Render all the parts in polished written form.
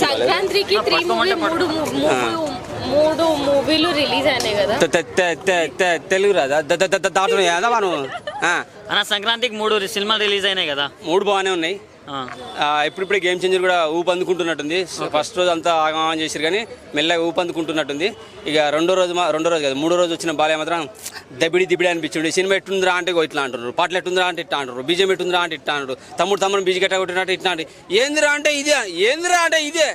సంక్రాంతికి మూడు మూవీలు రిలీజ్ అయినాయి కదా. తెలుగు రాదా దాంట్లో మనం అన్న సంక్రాంతికి 3 సినిమాలు రిలీజ్ అయినాయి కదా. 3 బాగానే ఉన్నాయి. ఇప్పుడిప్పుడే గేమ్ చేంజర్ కూడా ఊపందుకుంటున్నట్టుంది. ఫస్ట్ రోజు అంతా ఆగమనం చేశారు కానీ మెల్లగా ఊపందుకుంటున్నట్టుంది. ఇక రెండో రోజు కాదు 3వ రోజు వచ్చిన బాలయ్య మాత్రం దిబిడి అనిపించింది. సినిమా ఎట్టుందిరా అంటే ఇట్లా అంటున్నారు, పాటలు ఎట్టుందిరా అంటే ఇట్లా అంటారు, బీజం ఎట్టుందిరా అంటే ఇట్లా అంటారు, తమ్ముడు బీజీ గట్ట కొట్టినట్టు ఇట్లా అంటే ఏందిరా అంటే ఇదే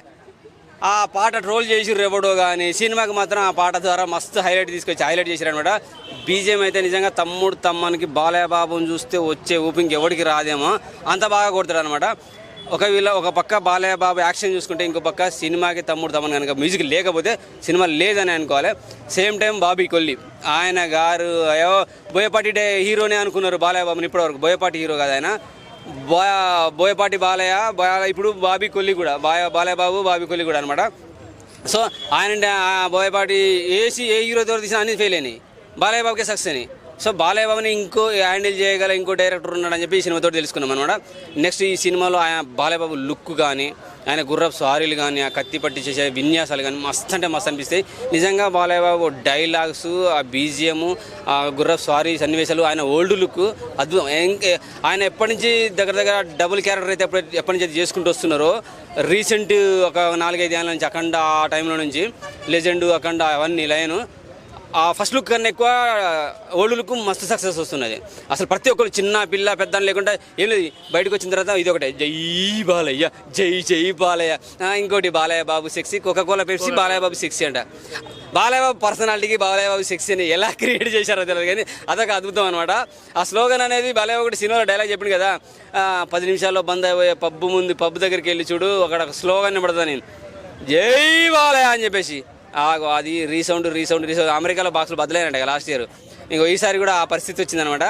ఆ పాట ట్రోల్ చేసిర్రు ఎవడో కానీ సినిమాకి మాత్రం ఆ పాట ద్వారా మస్తు హైలైట్ చేశారు అనమాట. బీజేం అయితే నిజంగా తమ్మనికి బాలయ్య బాబుని చూస్తే వచ్చే ఊపింగ్ ఎవరికి రాదేమో అంత బాగా కొడతాడు అనమాట. ఒక పక్క బాలయ్య బాబు యాక్షన్ చూసుకుంటే ఇంకో పక్క సినిమాకి తమ్మని కనుక మ్యూజిక్ లేకపోతే సినిమా లేదని అనుకోవాలి. సేమ్ టైం బాబీ కొల్లి ఆయన గారు బోయపాటి హీరోనే అనుకున్నారు బాలయ్య బాబుని. ఇప్పటివరకు బోయపాటి హీరో కాదు ఆయన, బోయపాటి బాలయ్య ఇప్పుడు బాబీ కొల్లి కూడా బాలయ్య బాబు బాబీ కొల్లి కూడా అనమాట. సో ఆయన బోయపాటి ఏ హీరోతో తీసినా అన్ని ఫెయిల్ అయినాయి, బాలయ్య బాబుకే సక్సెస్ అయినాయి. సో బాలయ్య బాబుని ఇంకో హ్యాండిల్ చేయగల ఇంకో డైరెక్టర్ ఉన్నాడని చెప్పి ఈ సినిమాతో తెలుసుకున్నాం అనమాట. నెక్స్ట్ ఈ సినిమాలో ఆయన బాలయ్య బాబు లుక్ కానీ ఆయన గుర్రపు సారీలు కానీ ఆ కత్తి పట్టి చేసే విన్యాసాలు కానీ మస్తు అంటే మస్తు అనిపిస్తాయి. నిజంగా బాలయ్య బాబు డైలాగ్స్, ఆ బీజిఎం, ఆ గుర్రపు సారీ సన్నివేశాలు, ఆయన ఓల్డ్ లుక్ అద్భుతం. ఆయన ఎప్పటి నుంచి దగ్గర డబుల్ క్యారెక్టర్ అయితే ఎప్పటి నుంచి అయితే చేసుకుంటూ వస్తున్నారో రీసెంట్ ఒక 4-5 ఏళ్ళ నుంచి అఖండ ఆ టైంలో నుంచి లెజెండ్ అఖండ అవన్నీ లైను ఆ ఫస్ట్ లుక్ కన్నా ఎక్కువ ఓల్డ్ లుక్ మస్తు సక్సెస్ వస్తున్నది. అసలు ప్రతి ఒక్కరు చిన్న పిల్ల పెద్ద లేకుండా ఏం లేదు, బయటకు వచ్చిన తర్వాత ఇది ఒకటే జై బాలయ్య జై బాలయ్య, ఇంకోటి Balayya Babu sexy, Coca Cola Pepsi Balayya Babu sexy అంట. బాలయ్య బాబు పర్సనాలిటీకి బాలయ్య బాబు సెక్సీని ఎలా క్రియేట్ చేశారో తెలియదు కానీ అదొక అద్భుతం అనమాట. ఆ స్లోగన్ అనేది బాలయ్య బాబు సినిమాలో డైలాగ్ చెప్పింది కదా, 10 నిమిషాల్లో బంద్ అయిపోయే పబ్బు దగ్గరికి వెళ్ళి చూడు అక్కడ స్లోగన్ పడుతుంది నేను జై బాలయ్య అని చెప్పేసి. అది రీసౌండ్ అమెరికాలో బాక్సులు బద్దలైనట్టు లాస్ట్ ఇయర్. ఇంకో ఈసారి కూడా ఆ పరిస్థితి వచ్చిందనమాట.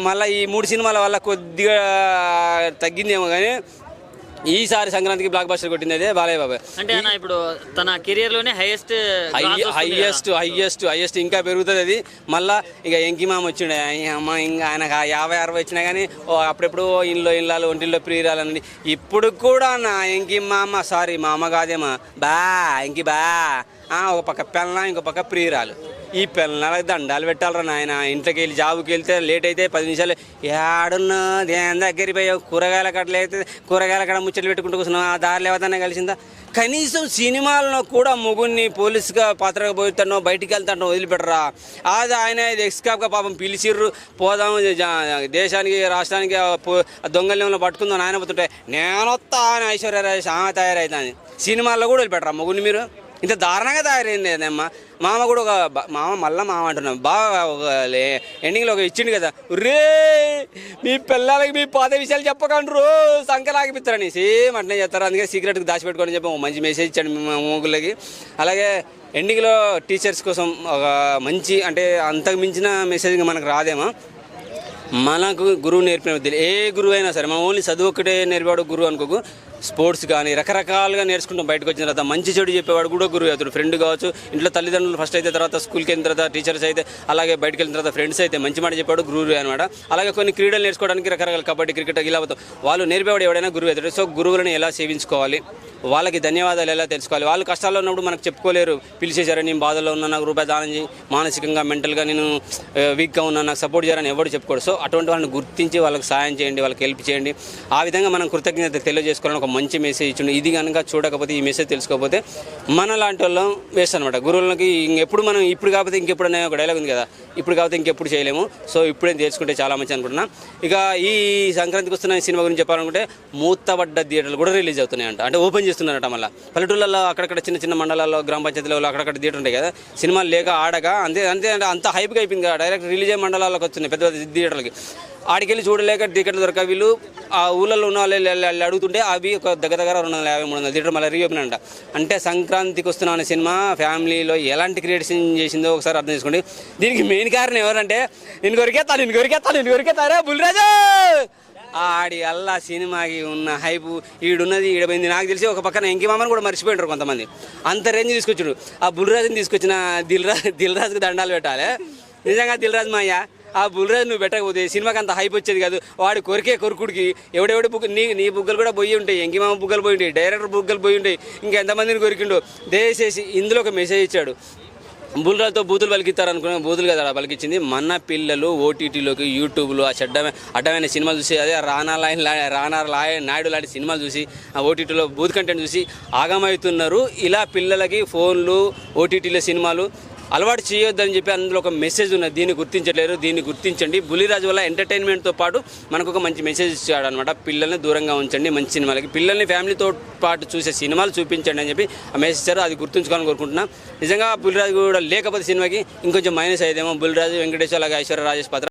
మళ్ళీ ఈ 3 సినిమాల వల్ల కొద్దిగా తగ్గిందేమో కానీ ఈసారి సంక్రాంతికి బ్లాక్ బస్టర్ కొట్టింది అదే బాలయ్య బాబు. అంటే ఇప్పుడు తన కెరియర్ లోనే హైయెస్ట్ ఇంకా పెరుగుతుంది అది. మళ్ళీ ఇక ఎంకి మామ వచ్చిండే అమ్మ, ఇంకా ఆయనకు 50-60 వచ్చినా కానీ అప్పుడెప్పుడు ఇళ్ళలో ఒంటిల్లో ప్రియురాలని. ఇప్పుడు కూడా నా ఎంకి మామ సారీ మా అమ్మ కాదేమా ఎంకి ఒక పక్క పెళ్ళ ఇంకో పక్క ప్రియురాలు. ఈ పిల్లలకి దండాలు పెట్టాలరా నాయన. ఇంట్లోకి వెళ్ళి జాబుకి వెళ్తే లేట్ అయితే 10 నిమిషాలు ఏడున్నా దేని దగ్గరికి పోయావు, కూరగాయల కట్టలు అయితే కూరగాయల కడ ముచ్చట్లు పెట్టుకుంటూ కూర్చున్నావు, ఆ దారిలో ఎవరిదన్నా కలిసిందా? కనీసం సినిమాలను కూడా మొగుడిని పోలీసుగా పాత్రగా పోతానో బయటికి వెళ్తానో వదిలిపెట్టరా. అది ఆయన ఎక్స్కాప్గా పాపం పిలిచిర్రు పోదాము దేశానికి రాష్ట్రానికి దొంగల్ని పట్టుకుందాం ఆయన పోతుంటే నేనొత్తా అని ఐశ్వర్యరాజ ఆమె తయారైతాను. సినిమాల్లో కూడా వదిలిపెట్టరా మొగుడిని మీరు? ఇంత దారుణంగా తయారైంది అదేమ్మా. మామ కూడా మామ అంటున్నాం బాగా ఎండింగ్లో ఇచ్చిండు కదా, రే మీ పిల్లలకి మీ పాత విషయాలు చెప్పకండ్రు సంఖ్యలాగిపిస్తారని సేమ్ అట్నే చేస్తారు. అందుకే సీక్రెట్కి దాచిపెట్టుకోని చెప్పి మంచి మెసేజ్ ఇచ్చాడు మొగుళ్ళకి. అలాగే ఎండింగ్లో టీచర్స్ కోసం ఒక మంచి అంటే అంతకు మించిన మెసేజ్ మనకు రాదేమో. మనకు గురువు నేర్పిన విద్యలు ఏ గురువు అయినా సరే, మనం ఓన్లీ చదువు ఒక్కటే నేర్పేవాడు గురువు అనుకోకు. స్పోర్ట్స్ కానీ రకరకాలుగా నేర్చుకుంటాం. బయటకు వచ్చిన తర్వాత మంచి చెడు చెప్పేవాడు కూడా గురువు అవుతాడు. ఫ్రెండ్ కావచ్చు, ఇంట్లో తల్లిదండ్రులు ఫస్ట్ అయితే, తర్వాత స్కూల్కి వెళ్ళిన తర్వాత టీచర్స్ అయితే, అలాగే బయటకు వెళ్ళిన తర్వాత ఫ్రెండ్స్ అయితే మంచి మాట చెప్పాడు గురువు అనమాట. అలాగే కొన్ని క్రీడలు నేర్చుకోవడానికి రకరకాల కబడ్డీ క్రికెట్ ఇలా అవుతాం. వాళ్ళు నేర్పేవాడు ఎవడైనా గురువు అవుతాడు. సో గురువులను ఎలా సేవించుకోవాలి, వాళ్ళకి ధన్యవాదాలు ఎలా తెలుసుకోవాలి, వాళ్ళు కష్టాల్లో ఉన్నప్పుడు మనకు చెప్పుకోలేరు, పిలిచేశారు నేను బాధల్లో ఉన్నా నాకు రూపాయి దానం చేయి, మానసికంగా మెంటల్గా నేను వీక్గా ఉన్నా నాకు సపోర్ట్ చేయాలని ఎవరు చెప్పుకోడు. సో అటువంటి వాళ్ళని గుర్తించి వాళ్ళకి సాయం చేయండి, వాళ్ళకి హెల్ప్ చేయండి. ఆ విధంగా మనం కృతజ్ఞత తెలియజేసుకోవాలని ఒక మంచి మెసేజ్ ఇచ్చిండు. ఇది కనుక చూడకపోతే ఈ మెసేజ్ తెలుసుకోకపోతే మన లాంటి వాళ్ళం వేస్ట్ అనమాట. గురువులకి ఇంకెప్పుడు మనం ఇప్పుడు కాకపోతే ఇంకెప్పుడు అనే ఒక డైలాగ్ ఉంది కదా, ఇప్పుడు కాకపోతే ఇంకెప్పుడు చేయలేము. సో ఇప్పుడే తెలుసుకుంటే చాలా మంచి అనుకుంటున్నా. ఇక ఈ సంక్రాంతికి వస్తున్న సినిమా గురించి చెప్పాలనుకుంటే మూతబడ్డ థియేటర్లు కూడా రిలీజ్ అవుతున్నాయంట, అంటే ఓపెన్ చేస్తున్నారట. మళ్ళీ పల్లెటూళ్ళలో అక్కడక్కడ చిన్న మండలాల్లో గ్రామ పంచాయతీలో అక్కడక్కడ థియేటర్ ఉంటాయి కదా, సినిమాలు లేక ఆడగా అంతే అంటే అంత హైప్గా అయిపోయింది కదా. డైరెక్ట్ రిలీజ్ అయ్యే మండలాలకు వస్తున్నాయి పెద్ద పెద్ద థియేటర్లకి. ఆడికెళ్ళి చూడలేక టికెట్లు దొరక వీళ్ళు ఆ ఊళ్ళలో ఉన్న వాళ్ళు అడుగుతుంటే అవి ఒక దగ్గర 250-300 థియేటర్ మళ్ళీ రీఓపెన్ అంట. అంటే సంక్రాంతికి వస్తున్న అనే సినిమా ఫ్యామిలీలో ఎలాంటి క్రియేషన్ చేసిందో ఒకసారి అర్థం చేసుకోండి. దీనికి మెయిన్ కారణం ఎవరంటే నేను కొరికేస్తారే బుల్రాజు. ఆడి అల్లా సినిమాకి ఉన్న హైపు ఈడున్నది ఈడపోయింది. నాకు తెలిసి ఒక పక్కన ఎంకి మామని కూడా మర్చిపోయింటారు కొంతమంది, అంత రేంజ్ తీసుకొచ్చాడు. ఆ బుల్రాజుని తీసుకొచ్చిన దిల్ రాజుకి దండాలు పెట్టాలి. నిజంగా దిల్ రాజు మాయ్య ఆ బుల్రాజు నువ్వు పెట్టకపోతే సినిమాకి అంత హైప్ వచ్చేది కాదు. వాడి కొరుకుడికి ఎవడెవడి బుక్ నీ బుగ్గలు కూడా పోయి ఉంటాయి, ఎంకిమామ బుగ్గలు పోయి ఉంటాయి, డైరెక్టర్ బుగ్గలు పోయి ఉంటాయి, ఇంకా ఎంతమందిని కొరికిండో. దయచేసి ఇందులో ఒక మెసేజ్ ఇచ్చాడు, బుల్రాజుతో బూతులు పలికిస్తారు అనుకున్న బూతులు కదా పలికించింది. మన పిల్లలు ఓటీటీలోకి యూట్యూబ్లో ఆ అడ్డమైన సినిమాలు చూసి, అదే రానా నాయుడు లాంటి సినిమాలు చూసి ఆ ఓటీటీలో బూత్ కంటెంట్ చూసి ఆగమవుతున్నారు. ఇలా పిల్లలకి ఫోన్లు ఓటీటీలో సినిమాలు అలవాటు చేయొద్దని చెప్పి అందులో ఒక మెసేజ్ ఉన్నది. దీన్ని గుర్తించట్లేరు, దీన్ని గుర్తించండి. బుల్లిరాజు వల్ల ఎంటర్టైన్మెంట్తో పాటు మనకు ఒక మంచి మెసేజ్ ఇచ్చాడు అనమాట. పిల్లల్ని దూరంగా ఉంచండి మంచి సినిమాలకి, పిల్లల్ని ఫ్యామిలీతో పాటు చూసే సినిమాలు చూపించండి అని చెప్పి ఆ మెసేజ్ ఇచ్చారు. అది గుర్తుంచుకోవాలని కోరుకుంటున్నా. నిజంగా బుల్లిరాజు కూడా లేకపోతే సినిమాకి ఇంకొంచెం మైనస్ అయ్యేదేమో. బుల్లిరాజు, వెంకటేశ్వర, అలాగే ఐశ్వర్య రాజేష్ పాత్ర